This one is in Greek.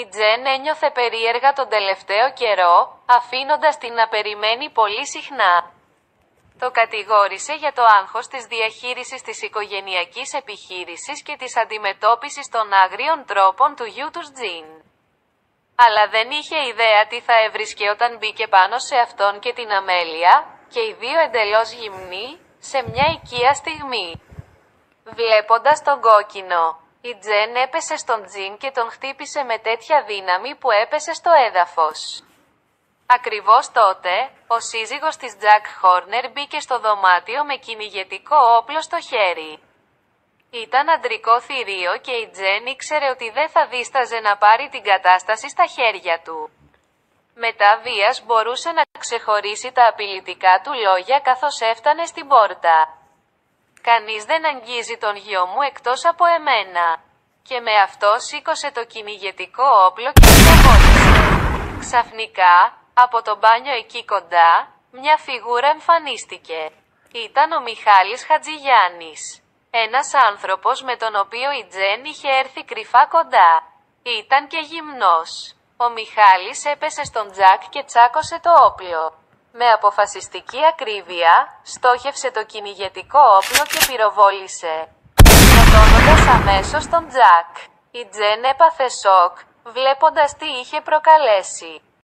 Η Τζεν ένιωθε περίεργα τον τελευταίο καιρό, αφήνοντας την να περιμένει πολύ συχνά. Το κατηγόρησε για το άγχος της διαχείρισης της οικογενειακής επιχείρησης και της αντιμετώπισης των άγριων τρόπων του γιου τους Τζιν. Αλλά δεν είχε ιδέα τι θα έβρισκε όταν μπήκε πάνω σε αυτόν και την Αμέλεια, και οι δύο εντελώς γυμνοί, σε μια οικία στιγμή. Βλέποντας τον κόκκινο, η Τζεν έπεσε στον Τζιν και τον χτύπησε με τέτοια δύναμη που έπεσε στο έδαφος. Ακριβώς τότε, ο σύζυγος της Τζακ Χόρνερ μπήκε στο δωμάτιο με κυνηγετικό όπλο στο χέρι. Ήταν αντρικό θηρίο και η Τζεν ήξερε ότι δεν θα δίσταζε να πάρει την κατάσταση στα χέρια του. Μετά βίας μπορούσε να ξεχωρίσει τα απειλητικά του λόγια καθώς έφτανε στην πόρτα. «Κανείς δεν αγγίζει τον γιο μου εκτός από εμένα». Και με αυτό σήκωσε το κυνηγετικό όπλο και πυροβόλησε. Ξαφνικά, από το μπάνιο εκεί κοντά, μια φιγούρα εμφανίστηκε. Ήταν ο Μιχάλης Χατζηγιάννης. Ένας άνθρωπος με τον οποίο η Τζεν είχε έρθει κρυφά κοντά. Ήταν και γυμνός. Ο Μιχάλης έπεσε στον Τζακ και τσάκωσε το όπλο. Με αποφασιστική ακρίβεια, στόχευσε το κυνηγετικό όπλο και πυροβόλησε, σκοτώνοντας αμέσως τον Τζακ. Η Τζεν έπαθε σοκ, βλέποντας τι είχε προκαλέσει.